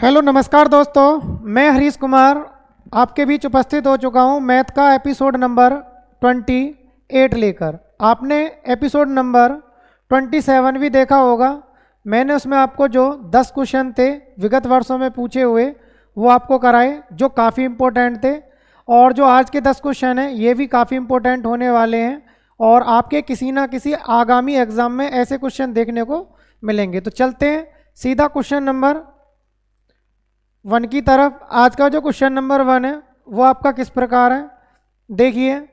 Hello नमस्कार दोस्तों, मैं हरीश कुमार आपके बीच उपस्थित हो चुका हूं मैथ का एपिसोड नंबर 28 लेकर। आपने एपिसोड नंबर 27 भी देखा होगा। मैंने उसमें आपको जो 10 क्वेश्चन थे विगत वर्षों में पूछे हुए वो आपको कराए, जो काफ़ी इम्पोर्टेंट थे। और जो आज के 10 क्वेश्चन हैं ये भी काफ़ी इम्पोर्टेंट होने वाले हैं और आपके किसी ना किसी आगामी एग्जाम में ऐसे क्वेश्चन देखने को मिलेंगे। तो चलते हैं सीधा क्वेश्चन नंबर 1 की तरफ। आज का जो क्वेश्चन नंबर 1 है वो आपका किस प्रकार है, देखिए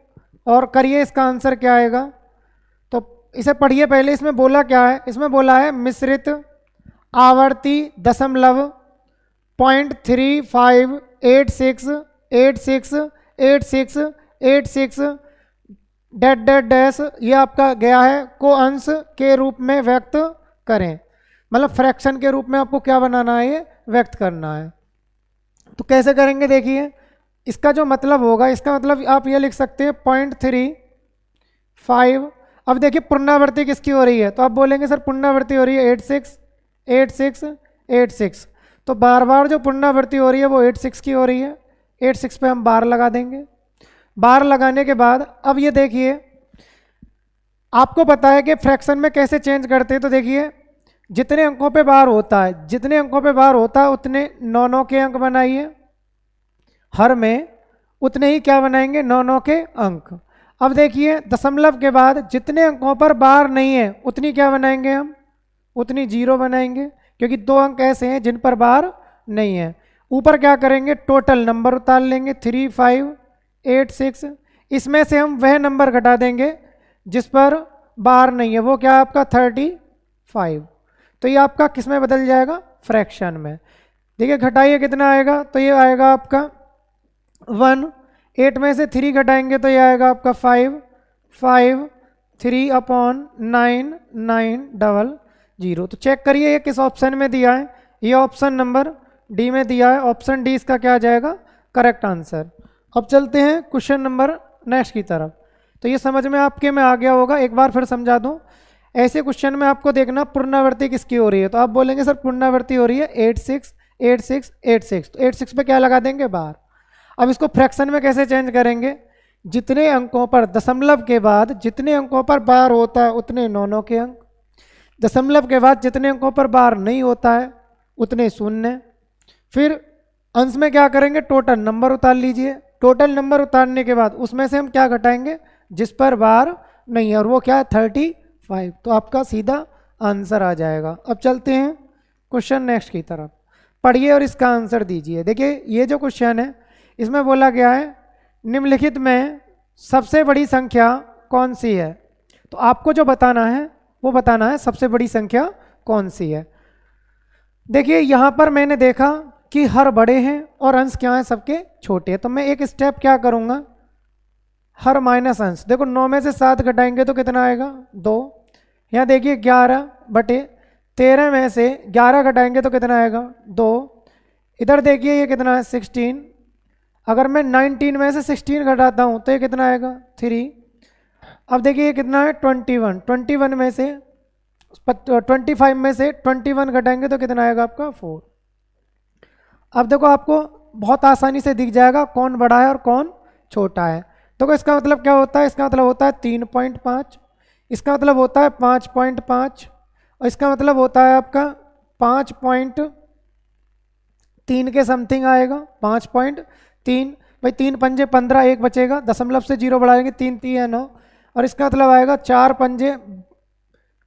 और करिए इसका आंसर क्या आएगा। तो इसे पढ़िए पहले। इसमें बोला क्या है, इसमें बोला है मिश्रित आवर्ती दशमलव 0.3586868686 डैट डैट डैश ये आपका गया है को अंश के रूप में व्यक्त करें। मतलब फ्रैक्शन के रूप में आपको क्या बनाना है, ये व्यक्त करना है। तो कैसे करेंगे देखिए। इसका जो मतलब होगा, इसका मतलब आप ये लिख सकते हैं 0.35। अब देखिए पुनरावृत्ति किसकी हो रही है, तो आप बोलेंगे सर पुनरावृत्ति हो रही है 86 86 86। तो बार बार जो पुनरावृत्ति हो रही है वो 86 की हो रही है। 86 पे हम बार लगा देंगे। बार लगाने के बाद अब ये देखिए, आपको पता है कि फ्रैक्शन में कैसे चेंज करते हैं। तो देखिए जितने अंकों पे बार होता है, जितने अंकों पे बार होता है उतने 9 के अंक बनाइए। हर में उतने ही क्या बनाएंगे, 9 के अंक। अब देखिए दशमलव के बाद जितने अंकों पर बार नहीं है उतनी क्या बनाएंगे हम, उतनी 0 बनाएंगे, क्योंकि 2 अंक ऐसे हैं जिन पर बार नहीं है। ऊपर क्या करेंगे, टोटल नंबर उतार लेंगे 3586। इसमें से हम वह नंबर घटा देंगे जिस पर बार नहीं है, वो क्या आपका 35। तो ये आपका किस में बदल जाएगा, फ्रैक्शन में। देखिए घटाइए कितना आएगा, तो ये आएगा आपका 1। 8 में से 3 घटाएंगे तो ये आएगा आपका 5 5 3/9 तो चेक करिए ये किस ऑप्शन में दिया है। ये ऑप्शन नंबर डी में दिया है। ऑप्शन डी इसका क्या जाएगा, करेक्ट आंसर। अब चलते हैं क्वेश्चन नंबर नेक्स्ट की तरफ। तो ये समझ में आपके में आ गया होगा। एक बार फिर समझा दूं। ऐसे क्वेश्चन में आपको देखना पुनरावृत्ति किसकी हो रही है। तो आप बोलेंगे सर पुनरावृत्ति हो रही है 86 86 86। तो 86 पे क्या लगा देंगे, बार। अब इसको फ्रैक्शन में कैसे चेंज करेंगे, जितने अंकों पर दशमलव के बाद जितने अंकों पर बार होता है उतने 9 के अंक। दशमलव के बाद जितने अंकों पर बार नहीं होता है उतने 0। फिर अंश में क्या करेंगे, टोटल नंबर उतार लीजिए। टोटल नंबर उतारने के बाद उसमें से हम क्या घटाएंगे, जिस पर बार नहीं है, और वो क्या है 35। तो आपका सीधा आंसर आ जाएगा। अब चलते हैं क्वेश्चन नेक्स्ट की तरफ। पढ़िए और इसका आंसर दीजिए। देखिए ये जो क्वेश्चन है इसमें बोला गया है निम्नलिखित में सबसे बड़ी संख्या कौन सी है। तो आपको जो बताना है वो बताना है सबसे बड़ी संख्या कौन सी है। देखिए यहाँ पर मैंने देखा कि हर बड़े हैं और अंश क्या है, सबके छोटे हैं। तो मैं एक स्टेप क्या करूँगा, हर माइनस अंश। देखो 9 में से 7 घटाएंगे तो कितना आएगा, 2। यहाँ देखिए 11/13 में से 11 घटाएंगे तो कितना आएगा, 2। इधर देखिए ये कितना है 16। अगर मैं 19 में से 16 घटाता हूँ तो ये कितना आएगा, 3। अब देखिए ये कितना है 21। 21 में से 25 में से 21 घटाएंगे तो कितना आएगा आपका, 4। अब देखो आपको बहुत आसानी से दिख जाएगा कौन बड़ा है और कौन छोटा है। देखो इसका मतलब क्या होता है, इसका मतलब होता है 3.5, इसका मतलब होता है 5.5, और इसका मतलब होता है आपका 5.3 के समथिंग आएगा, 5.3। भाई 3 पंजे 15, 1 बचेगा, दशमलव से 0 बढ़ाएंगे, 3 3 है 9, और इसका मतलब आएगा 4 पंजे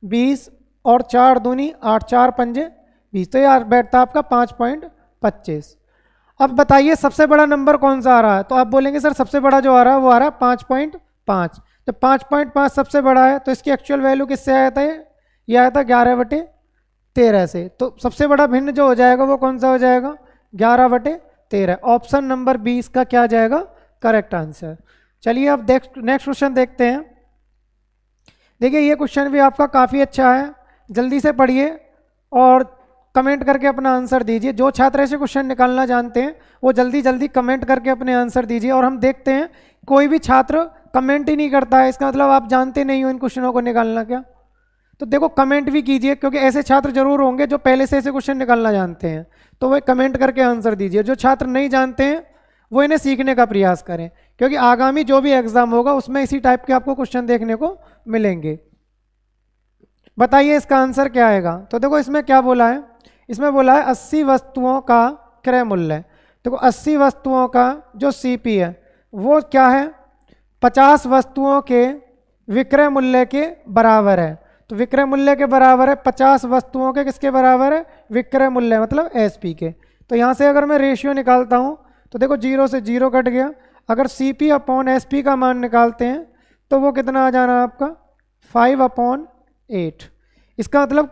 20 और 4 दूनी 8, 4 पंजे 20। तो यार बैठता आपका 5.25। अब बताइए सबसे बड़ा नंबर कौन सा आ रहा है। तो आप बोलेंगे सर सबसे बड़ा जो आ रहा है वो आ रहा है 5.5। तो 5.5 सबसे बड़ा है, तो इसकी एक्चुअल वैल्यू किससे आया था, ये आया था 11/13 से। तो सबसे बड़ा भिन्न जो हो जाएगा वो कौन सा हो जाएगा, 11/13। ऑप्शन नंबर बी इसका क्या जाएगा, करेक्ट आंसर। चलिए अब नेक्स्ट क्वेश्चन देखते हैं। देखिए ये क्वेश्चन भी आपका काफ़ी अच्छा है, जल्दी से पढ़िए और कमेंट करके अपना आंसर दीजिए। जो छात्र ऐसे क्वेश्चन निकालना जानते हैं वो जल्दी जल्दी कमेंट करके अपने आंसर दीजिए। और हम देखते हैं कोई भी छात्र कमेंट ही नहीं करता है, इसका मतलब आप जानते नहीं हो इन क्वेश्चनों को निकालना क्या। तो देखो कमेंट भी कीजिए, क्योंकि ऐसे छात्र जरूर होंगे जो पहले से ऐसे क्वेश्चन निकालना जानते हैं, तो वह कमेंट करके आंसर दीजिए। जो छात्र नहीं जानते हैं वो इन्हें सीखने का प्रयास करें, क्योंकि आगामी जो भी एग्जाम होगा उसमें इसी टाइप के आपको क्वेश्चन देखने को मिलेंगे। बताइए इसका आंसर क्या आएगा। तो देखो इसमें क्या बोला है, इसमें बोला है 80 वस्तुओं का क्रय मूल्य। देखो 80 वस्तुओं का जो सीपी है वो क्या है, 50 वस्तुओं के विक्रय मूल्य के बराबर है। तो विक्रय मूल्य के बराबर है 50 वस्तुओं के किसके बराबर है, विक्रय मूल्य मतलब एसपी के। तो यहाँ से अगर मैं रेशियो निकालता हूँ तो देखो 0 से 0 कट गया। अगर सीपी अपॉन एसपी का मान निकालते हैं तो वो कितना आ जाना आपका 5/8। इसका मतलब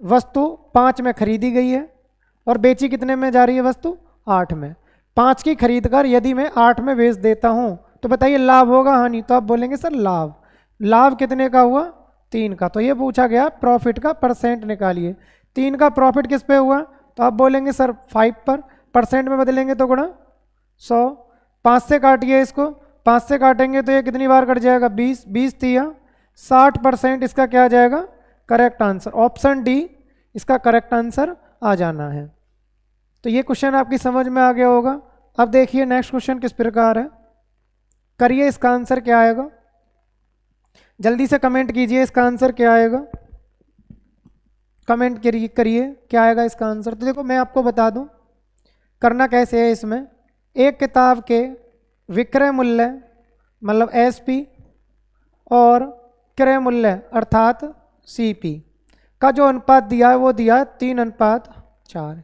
वस्तु 5 में खरीदी गई है और बेची कितने में जा रही है वस्तु, 8 में। 5 की खरीद कर यदि मैं 8 में बेच देता हूँ तो बताइए लाभ होगा हानि। तो आप बोलेंगे सर लाभ, लाभ कितने का हुआ, 3 का। तो ये पूछा गया प्रॉफिट का परसेंट निकालिए। 3 का प्रॉफिट किस पे हुआ, तो आप बोलेंगे सर 5 पर। परसेंट में बदलेंगे तो गुणा 100। 5 से काटिए इसको, 5 से काटेंगे तो ये कितनी बार कट जाएगा, 20। 20 तिया 60%। इसका क्या आ जाएगा करेक्ट आंसर, ऑप्शन डी इसका करेक्ट आंसर आ जाना है। तो ये क्वेश्चन आपकी समझ में आ गया होगा। अब देखिए नेक्स्ट क्वेश्चन किस प्रकार है, करिए इसका आंसर क्या आएगा। जल्दी से कमेंट कीजिए इसका आंसर क्या आएगा, कमेंट करिए क्या आएगा इसका आंसर। तो देखो मैं आपको बता दूं करना कैसे है। इसमें एक किताब के विक्रय मूल्य मतलब एसपी और क्रय मूल्य अर्थात सीपी का जो अनुपात दिया है वो दिया है 3:4।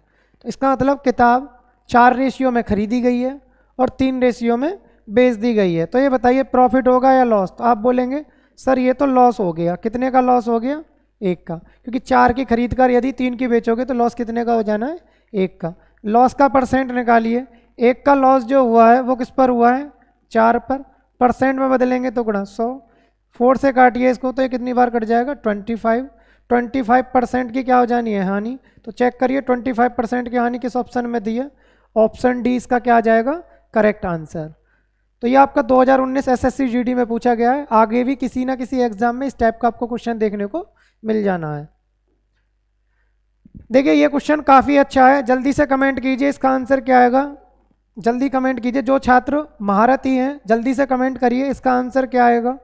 तो इसका मतलब किताब 4 रेशियो में खरीदी गई है और 3 रेशियो में बेच दी गई है। तो ये बताइए प्रॉफिट होगा या लॉस। तो आप बोलेंगे सर ये तो लॉस हो गया। कितने का लॉस हो गया, 1 का, क्योंकि 4 की खरीद कर यदि 3 की बेचोगे तो लॉस कितने का हो जाना है, 1 का। लॉस का परसेंट निकालिए। 1 का लॉस जो हुआ है वो किस पर हुआ है, 4 पर। परसेंट में बदलेंगे तो गुणा 100। 4 से काटिए इसको तो ये कितनी बार कट जाएगा, 25। 25% की क्या हो जानी है, हानि। तो चेक करिए 25% की हानि किस ऑप्शन में दी है, ऑप्शन डी इसका क्या आ जाएगा करेक्ट आंसर। तो ये आपका 2019 एसएससी जीडी में पूछा गया है। आगे भी किसी ना किसी एग्जाम में इस टाइप का आपको क्वेश्चन देखने को मिल जाना है। देखिए ये क्वेश्चन काफ़ी अच्छा है। जल्दी से कमेंट कीजिए इसका आंसर क्या आएगा, जल्दी कमेंट कीजिए। जो छात्र महारथी हैं जल्दी से कमेंट करिए इसका आंसर क्या आएगा।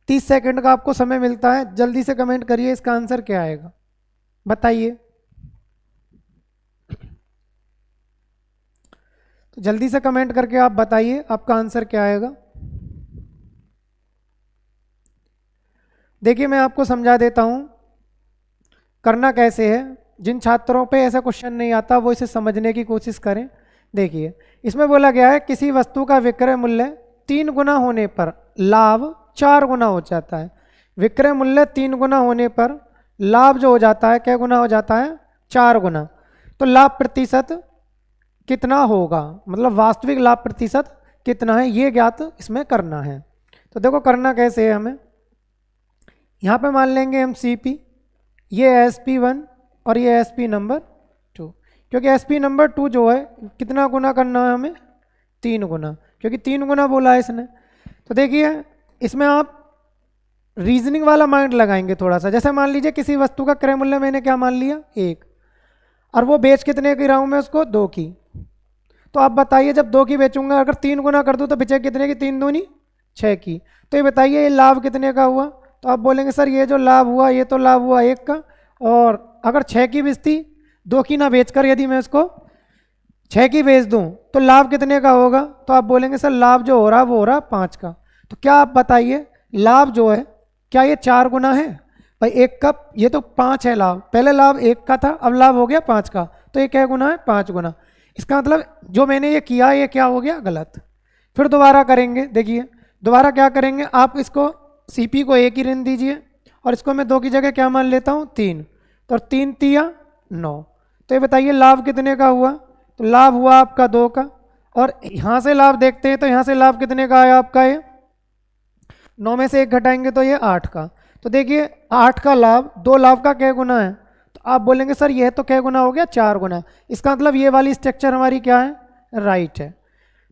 30 सेकंड का आपको समय मिलता है, जल्दी से कमेंट करिए इसका आंसर क्या आएगा, बताइए। तो जल्दी से कमेंट करके आप बताइए आपका आंसर क्या आएगा। देखिए मैं आपको समझा देता हूं करना कैसे है। जिन छात्रों पे ऐसा क्वेश्चन नहीं आता वो इसे समझने की कोशिश करें। देखिए इसमें बोला गया है किसी वस्तु का विक्रय मूल्य 3 गुना होने पर लाभ 4 गुना हो जाता है। विक्रय मूल्य 3 गुना होने पर लाभ जो हो जाता है क्या गुना हो जाता है, 4 गुना। तो लाभ प्रतिशत कितना होगा, मतलब वास्तविक लाभ प्रतिशत कितना है, ये ज्ञात इसमें करना है। तो देखो करना कैसे है हमें। यहाँ पे मान लेंगे हम सीपी, ये SP1 और ये SP नंबर 2, क्योंकि SP नंबर 2 जो है कितना गुना करना है हमें, 3 गुना, क्योंकि 3 गुना बोला है इसने। तो देखिए इसमें आप रीजनिंग वाला माइंड लगाएंगे थोड़ा सा। जैसे मान लीजिए किसी वस्तु का क्रय मूल्य मैंने क्या मान लिया 1, और वो बेच कितने की रहा हूँ मैं उसको 2 की। तो आप बताइए जब 2 की बेचूंगा अगर 3 गुना कर दूँ तो बचे कितने की, 3 दूनी 6 की। तो ये बताइए ये लाभ कितने का हुआ। तो आप बोलेंगे सर ये जो लाभ हुआ ये तो लाभ हुआ 1 का, और अगर 6 की बेचती 2 की ना बेचकर यदि मैं इसको 6 की बेच दूं तो लाभ कितने का होगा। तो आप बोलेंगे सर लाभ जो हो रहा वो हो रहा 5 का। तो क्या आप बताइए लाभ जो है क्या ये 4 गुना है भाई, 1 का ये तो 5 है लाभ, पहले लाभ 1 का था अब लाभ हो गया 5 का, तो ये क्या गुना है 5 गुना। इसका मतलब जो मैंने ये किया ये क्या हो गया गलत। फिर दोबारा करेंगे, देखिए दोबारा क्या करेंगे, आप इसको सीपी को 1 ही ऋण दीजिए और इसको मैं 2 की जगह क्या मान लेता हूँ 3, तो 3 तिया 9। तो ये बताइए लाभ कितने का हुआ। तो लाभ हुआ आपका 2 का, और यहाँ से लाभ देखते हैं तो यहाँ से लाभ कितने का आया आपका, ये 9 में से 1 घटाएंगे तो ये 8 का। तो देखिए 8 का लाभ 2 लाभ का क्या गुना है। तो आप बोलेंगे सर यह तो क्या गुना हो गया 4 गुना। इसका मतलब ये वाली स्ट्रक्चर हमारी क्या है, राइट है।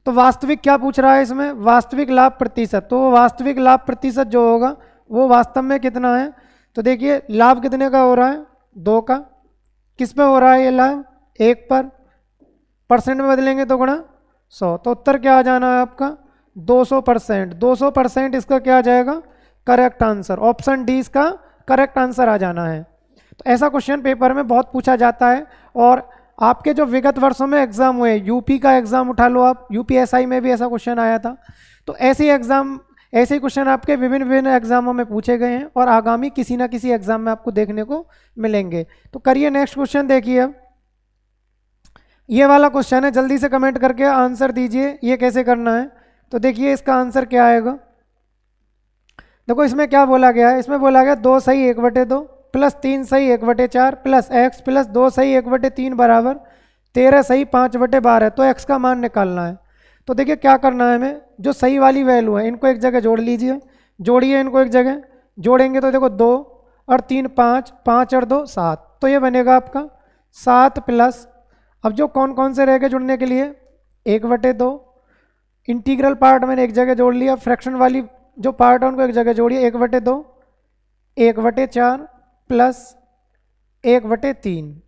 तो वास्तविक क्या पूछ रहा है इसमें, वास्तविक लाभ प्रतिशत। तो वास्तविक लाभ प्रतिशत जो होगा वो वास्तव में कितना है। तो देखिए लाभ कितने का हो रहा है, 2 का। किस पे हो रहा है ये लाभ, 1 पर। परसेंट में बदलेंगे तो गुणा 100, तो उत्तर क्या आ जाना है आपका 200%। 200% इसका क्या आ जाएगा, करेक्ट आंसर। ऑप्शन डी इसका करेक्ट आंसर आ जाना है। तो ऐसा क्वेश्चन पेपर में बहुत पूछा जाता है। और आपके जो विगत वर्षों में एग्जाम हुए, यूपी का एग्जाम उठा लो आप, यूपीएसआई में भी ऐसा क्वेश्चन आया था। तो ऐसे एग्जाम, ऐसे क्वेश्चन आपके विभिन्न विभिन्न एग्जामों में पूछे गए हैं और आगामी किसी ना किसी एग्जाम में आपको देखने को मिलेंगे। तो करिए नेक्स्ट क्वेश्चन देखिए। अब ये वाला क्वेश्चन है, जल्दी से कमेंट करके आंसर दीजिए ये कैसे करना है। तो देखिए इसका आंसर क्या आएगा। देखो इसमें क्या बोला गया है, इसमें बोला गया 2 सही 1/2 प्लस 3 सही 1/4 प्लस x प्लस 2 सही 1/3 बराबर 13 सही 5/12। तो x का मान निकालना है। तो देखिए क्या करना है हमें, जो सही वाली वैल्यू है इनको एक जगह जोड़ लीजिए, जोड़िए इनको एक जगह, जोड़ेंगे तो देखो 2 और 3 5, 5 और 2 7, तो ये बनेगा आपका 7 प्लस, अब जो कौन कौन से रह गए जुड़ने के लिए, 1/2, इंटीग्रल पार्ट मैंने एक जगह जोड़ लिया, फ्रैक्शन वाली जो पार्ट है उनको एक जगह जोड़िए, 1/2, 1/4 प्लस 1/3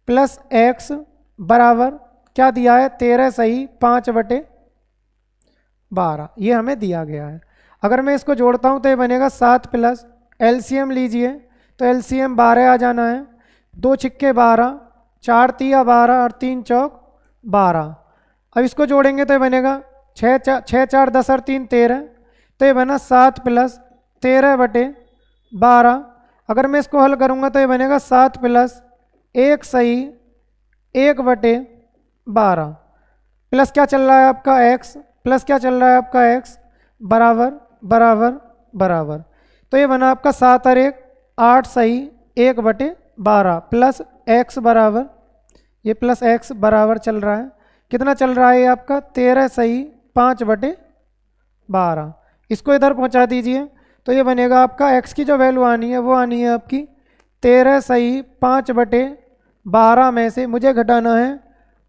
प्लस x बराबर क्या दिया है, 13 सही 5/12, ये हमें दिया गया है। अगर मैं इसको जोड़ता हूँ तो ये बनेगा 7 प्लस, एलसीएम लीजिए तो एलसीएम 12 आ जाना है, 2 छिक्के 12, 4 तिया 12 और 3 चौक 12। अब इसको जोड़ेंगे तो ये बनेगा 6 4 10 और 3 13, तो ये बना 7 प्लस 13/12। अगर मैं इसको हल करूँगा तो ये बनेगा 7 प्लस 1 सही 1/12 प्लस क्या चल रहा है आपका x, प्लस क्या चल रहा है आपका x, बराबर बराबर बराबर। तो ये बना आपका 7 और 1 8 सही 1/12 प्लस x बराबर, ये प्लस x बराबर चल रहा है, कितना चल रहा है ये आपका 13 सही 5/12। इसको इधर पहुंचा दीजिए तो ये बनेगा आपका x की जो वैल्यू आनी है वो आनी है आपकी 13 सही 5/12 में से मुझे घटाना है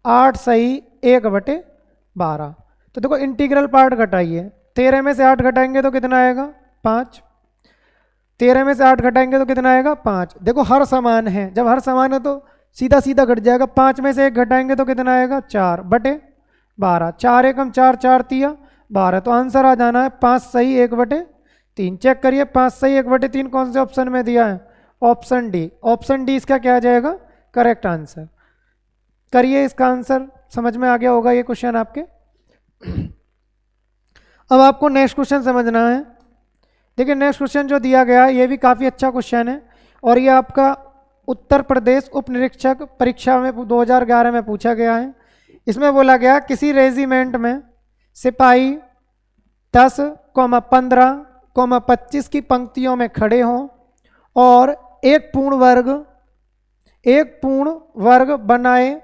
8 सही 1/12। तो देखो इंटीग्रल पार्ट घटाइए, 13 में से 8 घटाएंगे तो कितना आएगा 5, 13 में से 8 घटाएंगे तो कितना आएगा 5। देखो हर समान है, जब हर समान है तो सीधा सीधा घट जाएगा, 5 में से 1 घटाएंगे तो कितना आएगा 4/12, 4 एकम 4 4 तिया 12, तो आंसर आ जाना है 5 सही 1/3। चेक करिए 5 सही 1/3 कौन से ऑप्शन में दिया है, ऑप्शन डी। ऑप्शन डी इसका क्या आ जाएगा, करेक्ट आंसर। करिए इसका आंसर, समझ में आ गया होगा ये क्वेश्चन आपके। अब आपको नेक्स्ट क्वेश्चन समझना है। देखिए नेक्स्ट क्वेश्चन जो दिया गया है ये भी काफ़ी अच्छा क्वेश्चन है और ये आपका उत्तर प्रदेश उप निरीक्षक परीक्षा में 2011 में पूछा गया है। इसमें बोला गया किसी रेजिमेंट में सिपाही 10, 15, 25 की पंक्तियों में खड़े हों और एक पूर्ण वर्ग बनाए,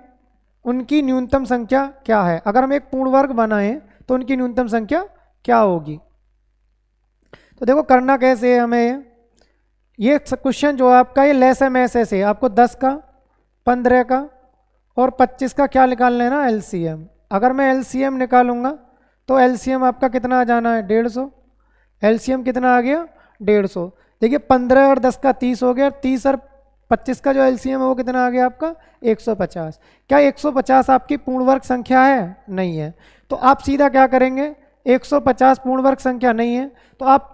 उनकी न्यूनतम संख्या क्या है। अगर हम एक पूर्ण वर्ग बनाएं तो उनकी न्यूनतम संख्या क्या होगी। तो देखो करना कैसे है हमें, ये क्वेश्चन जो आपका ये लेस एम ऐसे से आपको 10 का, 15 का और 25 का क्या निकाल लेना, एलसीएम। अगर मैं एलसीएम निकालूंगा तो एलसीएम आपका कितना आ जाना है 150, एलसीएम कितना आ गया 150। देखिए 15 और 10 का 30 हो गया, 30 और 25 का जो एलसीएम है वो कितना आ गया आपका 150। क्या 150 आपकी पूर्ण वर्ग संख्या है, नहीं है, तो आप सीधा क्या करेंगे, 150 पूर्ण वर्ग संख्या नहीं है तो आप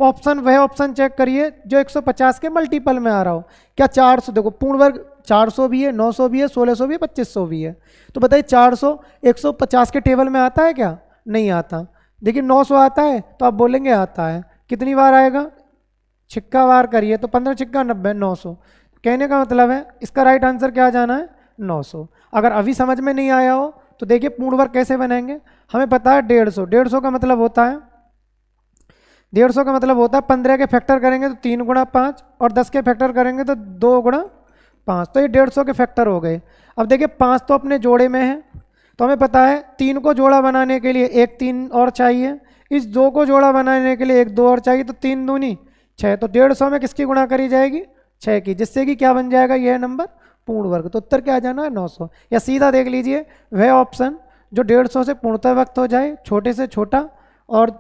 ऑप्शन वह ऑप्शन चेक करिए जो 150 के मल्टीपल में आ रहा हो। क्या 400, देखो पूर्ण वर्ग 400 भी है, 900 भी है, 1600 भी है, 2500 भी है, तो बताइए 400 150 के टेबल में आता है क्या, नहीं आता। देखिए 900 आता है तो आप बोलेंगे आता है, कितनी बार आएगा, छिक्का बार करिए तो 15 छिक्का 90, 900। कहने का मतलब है इसका राइट आंसर क्या आ जाना है 900। अगर अभी समझ में नहीं आया हो तो देखिए पूर्ण वर्ग कैसे बनाएंगे, हमें पता है 150, 150 का मतलब होता है 150 का मतलब होता है 15 के फैक्टर करेंगे तो 3 गुणा 5 और 10 के फैक्टर करेंगे तो 2 गुणा 5, तो ये 150 के फैक्टर हो गए। अब देखिए 5 तो अपने जोड़े में है तो हमें पता है 3 को जोड़ा बनाने के लिए एक 3 और चाहिए, इस 2 को जोड़ा बनाने के लिए एक 2 और चाहिए, तो 3 दूनी 6, तो 150 में किसकी गुणा करी जाएगी 6 की, जिससे कि क्या बन जाएगा यह नंबर पूर्ण वर्ग। तो उत्तर क्या आ जाना है 900। या सीधा देख लीजिए वह ऑप्शन जो 150 से पूर्णतः व्यक्त हो जाए, छोटे से छोटा और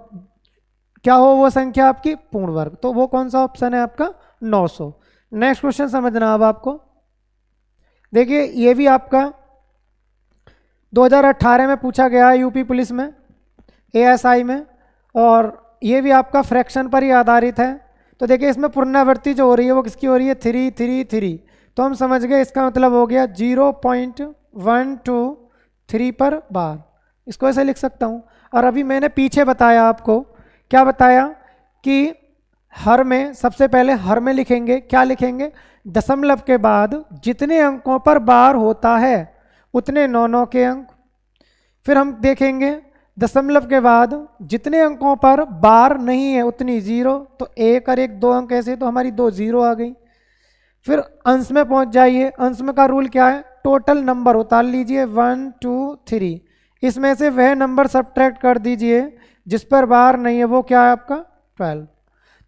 क्या हो वो संख्या आपकी पूर्ण वर्ग, तो वो कौन सा ऑप्शन है आपका 900। नेक्स्ट क्वेश्चन समझना अब आपको, देखिए ये भी आपका 2018 में पूछा गया है यूपी पुलिस में, एएसआई में, और ये भी आपका फ्रैक्शन पर ही आधारित है। तो देखिए इसमें पुनरावृत्ति जो हो रही है वो किसकी हो रही है 3 3 3, तो हम समझ गए इसका मतलब हो गया 0.123 पर बार, इसको ऐसे लिख सकता हूँ। और अभी मैंने पीछे बताया आपको, क्या बताया कि हर में सबसे पहले हर में लिखेंगे, क्या लिखेंगे, दशमलव के बाद जितने अंकों पर बार होता है उतने 9 के अंक। फिर हम देखेंगे दशमलव के बाद जितने अंकों पर बार नहीं है उतनी 0, तो 1 और 1 2 अंक ऐसे, तो हमारी 2 0 आ गई। फिर अंश में पहुंच जाइए, अंश में का रूल क्या है, टोटल नंबर उतार लीजिए 1 2 3, इसमें से वह नंबर सब्ट्रैक्ट कर दीजिए जिस पर बार नहीं है, वो क्या है आपका 12।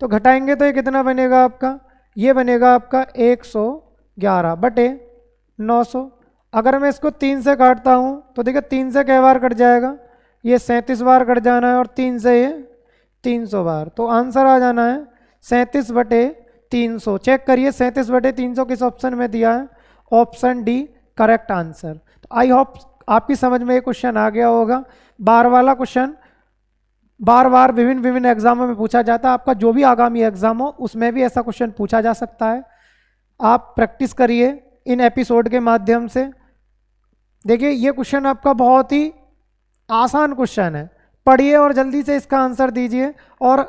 तो घटाएंगे तो ये कितना बनेगा आपका, ये बनेगा आपका 111 बटे 900। अगर मैं इसको 3 से काटता हूँ तो देखिए 3 से कै बार कट जाएगा, ये 37 बार कट जाना है, और 3 से ये 300 बार, तो आंसर आ जाना है 37 बटे 300। चेक करिए 37 बटे 300 किस ऑप्शन में दिया है, ऑप्शन डी करेक्ट आंसर। तो आई होप आपकी समझ में ये क्वेश्चन आ गया होगा। बार वाला क्वेश्चन बार बार विभिन्न विभिन्न एग्जामों में पूछा जाता है, आपका जो भी आगामी एग्जाम हो उसमें भी ऐसा क्वेश्चन पूछा जा सकता है। आप प्रैक्टिस करिए इन एपिसोड के माध्यम से। देखिए ये क्वेश्चन आपका बहुत ही आसान क्वेश्चन है, पढ़िए और जल्दी से इसका आंसर दीजिए। और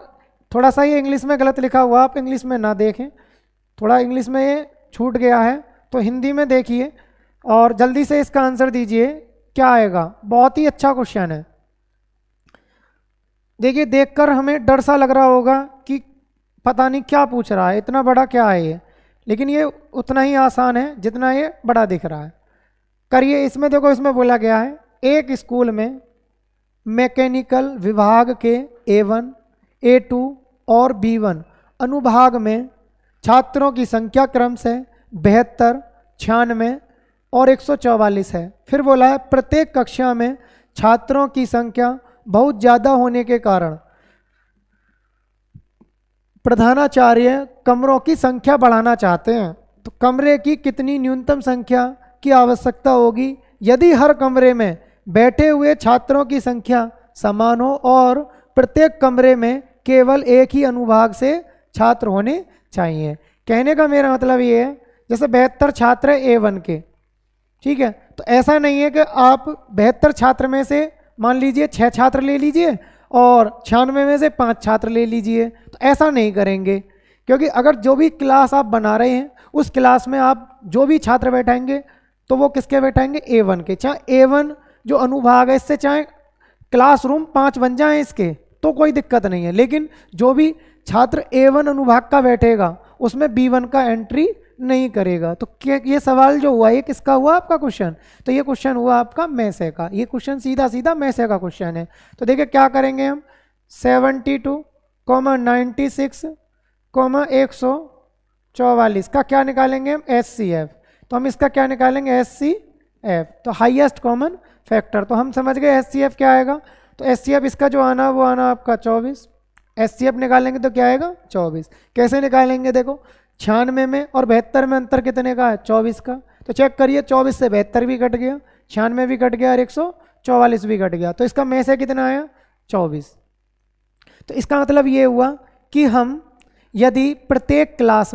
थोड़ा सा ये इंग्लिश में गलत लिखा हुआ, आप इंग्लिश में ना देखें, थोड़ा इंग्लिश में ये छूट गया है तो हिंदी में देखिए और जल्दी से इसका आंसर दीजिए, क्या आएगा। बहुत ही अच्छा क्वेश्चन है। देखिए देखकर हमें डर सा लग रहा होगा कि पता नहीं क्या पूछ रहा है, इतना बड़ा क्या है ये, लेकिन ये उतना ही आसान है जितना ये बड़ा दिख रहा है। करिए, इसमें देखो इसमें बोला गया है एक स्कूल में मैकेनिकल विभाग के A1, A2 और B1 अनुभाग में छात्रों की संख्या क्रमशः 72, 96 और 144 है। फिर बोला है प्रत्येक कक्षा में छात्रों की संख्या बहुत ज़्यादा होने के कारण प्रधानाचार्य कमरों की संख्या बढ़ाना चाहते हैं, तो कमरे की कितनी न्यूनतम संख्या की आवश्यकता होगी यदि हर कमरे में बैठे हुए छात्रों की संख्या समान हो और प्रत्येक कमरे में केवल एक ही अनुभाग से छात्र होने चाहिए। कहने का मेरा मतलब ये है जैसे 72 छात्र है A1 के, ठीक है, तो ऐसा नहीं है कि आप 72 छात्र में से मान लीजिए 6 छात्र ले लीजिए और 96 में से 5 छात्र ले लीजिए, तो ऐसा नहीं करेंगे। क्योंकि अगर जो भी क्लास आप बना रहे हैं उस क्लास में आप जो भी छात्र बैठाएंगे तो वो किसके बैठाएंगे A1 के। चाहे A1 जो अनुभाग है इससे चाहे क्लासरूम 5 बन जाएं इसके तो कोई दिक्कत नहीं है, लेकिन जो भी छात्र A1 अनुभाग का बैठेगा उसमें B1 का एंट्री नहीं करेगा। तो ये सवाल जो हुआ ये किसका हुआ आपका क्वेश्चन, तो ये क्वेश्चन हुआ आपका मैसे का। ये क्वेश्चन सीधा सीधा मैसे का क्वेश्चन है। तो देखिए क्या करेंगे हम 72, 96, 144 का क्या निकालेंगे हम HCF। तो हम इसका क्या निकालेंगे HCF, तो हाईएस्ट कॉमन फैक्टर। तो हम समझ गए HCF क्या आएगा, तो HCF इसका जो आना वो आना आपका 24। HCF निकालेंगे तो क्या आएगा 24। कैसे निकालेंगे, देखो 96 में और 72 में अंतर कितने का है 24 का, तो चेक करिए 24 से 72 भी कट गया, 96 भी कट गया और 144 भी कट गया, तो इसका में से कितना आया 24। तो इसका मतलब ये हुआ कि हम यदि प्रत्येक क्लास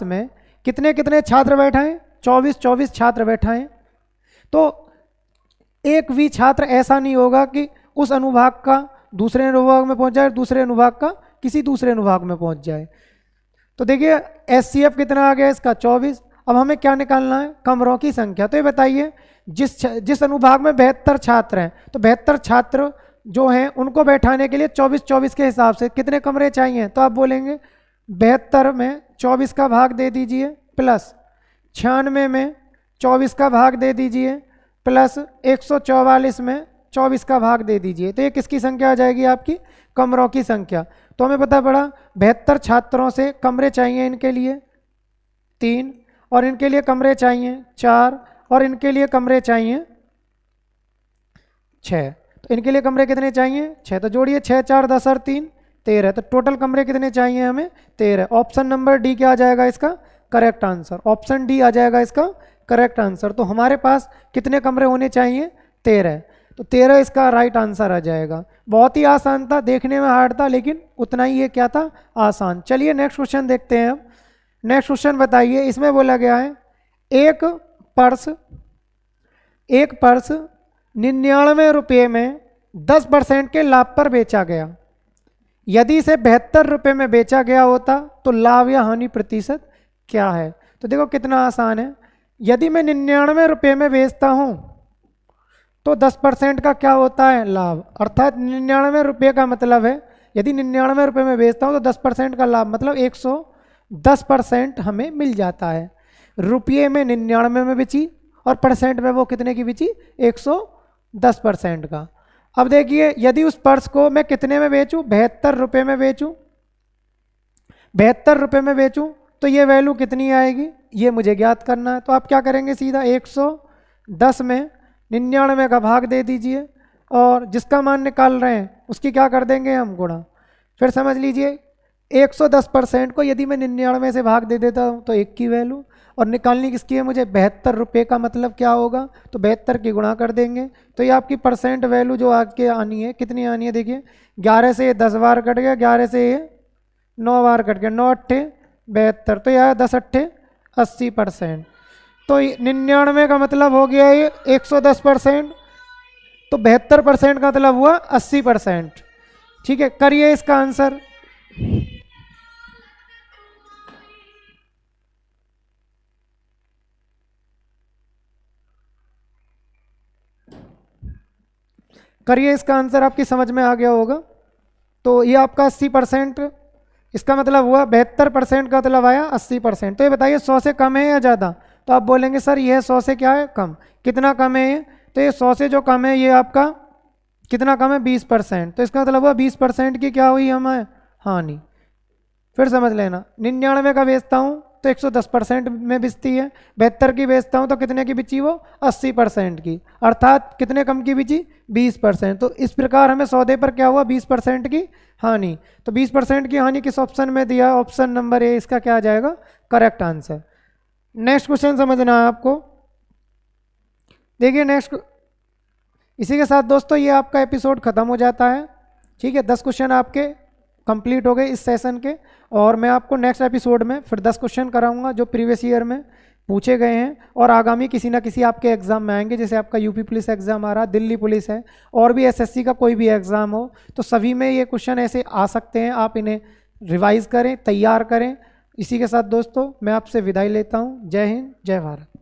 में कितने कितने छात्र बैठाएं 24 छात्र बैठाएं, तो एक भी छात्र ऐसा नहीं होगा कि उस अनुभाग का दूसरे अनुभाग में पहुंच जाए, दूसरे अनुभाग का किसी दूसरे अनुभाग में पहुंच जाए। तो देखिए HCF कितना आ गया इसका 24। अब हमें क्या निकालना है, कमरों की संख्या। तो ये बताइए जिस अनुभाग में 72 छात्र हैं, तो 72 छात्र जो हैं उनको बैठाने के लिए 24 के हिसाब से कितने कमरे चाहिए, तो आप बोलेंगे 72 में 24 का भाग दे दीजिए प्लस 96 में 24 का भाग दे दीजिए प्लस 144 में 24 का भाग दे दीजिए। तो ये किसकी संख्या आ जाएगी आपकी, कमरों की संख्या। तो हमें पता पड़ा 72 छात्रों से कमरे चाहिए इनके लिए 3 और इनके लिए कमरे चाहिए 4 और इनके लिए कमरे चाहिए 6। तो इनके लिए कमरे कितने चाहिए 6, तो जोड़िए 6 4 10 और 3 13, तो टोटल कमरे कितने चाहिए हमें 13। ऑप्शन नंबर डी क्या आ जाएगा इसका करेक्ट आंसर, ऑप्शन डी आ जाएगा इसका करेक्ट आंसर। तो हमारे पास कितने कमरे होने चाहिए 13, तो 13 इसका राइट आंसर आ जाएगा। बहुत ही आसान था, देखने में हार्ड था लेकिन उतना ही ये क्या था आसान। चलिए नेक्स्ट क्वेश्चन देखते हैं। अब नेक्स्ट क्वेश्चन बताइए, इसमें बोला गया है एक पर्स 99 रुपये में 10% के लाभ पर बेचा गया। यदि इसे 72 रुपये में बेचा गया होता तो लाभ या हानि प्रतिशत क्या है। तो देखो कितना आसान है, यदि मैं 99 रुपये में बेचता हूँ तो 10% का क्या होता है लाभ, अर्थात 99 रुपये का मतलब है यदि 99 रुपये में बेचता हूँ तो 10% का लाभ मतलब 110% हमें मिल जाता है। रुपये में 99 में बेची और परसेंट में वो कितने की बेची 110% का। अब देखिए यदि उस पर्स को मैं कितने में बेचूं 72 रुपये में बेचूं, 72 रुपये में बेचूं तो ये वैल्यू कितनी आएगी ये मुझे ज्ञात करना है। तो आप क्या करेंगे, सीधा 110 में 99 का भाग दे दीजिए और जिसका मान निकाल रहे हैं उसकी क्या कर देंगे हम गुणा। फिर समझ लीजिए 110% को यदि मैं 99 से भाग दे देता हूँ तो 1 की वैल्यू, और निकालनी किसकी है मुझे 72 रुपये का मतलब क्या होगा तो 72 की गुणा कर देंगे। तो ये आपकी परसेंट वैल्यू जो आगे आनी है कितनी आनी है, देखिए 11 से 10 बार कट गया, 11 से 9 बार कट गया, 9 अट्ठे 72, तो यह 10 अट्ठे 80%। तो 99 का मतलब हो गया ये 110%, तो 72% का मतलब हुआ 80%। ठीक है, करिए इसका आंसर। करिए इसका आंसर, आपकी समझ में आ गया होगा। तो ये आपका 80%, इसका मतलब हुआ 72% का मतलब आया 80%। तो ये बताइए 100 से कम है या ज़्यादा, तो आप बोलेंगे सर यह 100 से क्या है कम। कितना कम है ये, तो ये 100 से जो कम है ये आपका कितना कम है 20%। तो इसका मतलब हुआ 20% की क्या हुई हमें हानि। फिर समझ लेना 99 का बेचता हूँ तो 110% में बिचती है, 72 की बेचता हूँ तो कितने की बिची वो 80% की, अर्थात कितने कम की बिची 20%। तो इस प्रकार हमें सौदे पर क्या हुआ 20% की हानि। तो 20% की हानि किस ऑप्शन में दिया, ऑप्शन नंबर ए इसका क्या आ जाएगा करेक्ट आंसर। नेक्स्ट क्वेश्चन समझना है आपको। देखिए नेक्स्ट, इसी के साथ दोस्तों ये आपका एपिसोड खत्म हो जाता है। ठीक है, 10 क्वेश्चन आपके कंप्लीट हो गए इस सेशन के, और मैं आपको नेक्स्ट एपिसोड में फिर 10 क्वेश्चन कराऊंगा जो प्रीवियस ईयर में पूछे गए हैं और आगामी किसी ना किसी आपके एग्जाम में आएंगे। जैसे आपका यूपी पुलिस एग्जाम आ रहा, दिल्ली पुलिस है, और भी एसएससी का कोई भी एग्जाम हो, तो सभी में ये क्वेश्चन ऐसे आ सकते हैं। आप इन्हें रिवाइज करें, तैयार करें। इसी के साथ दोस्तों मैं आपसे विदाई लेता हूँ। जय हिंद, जय भारत।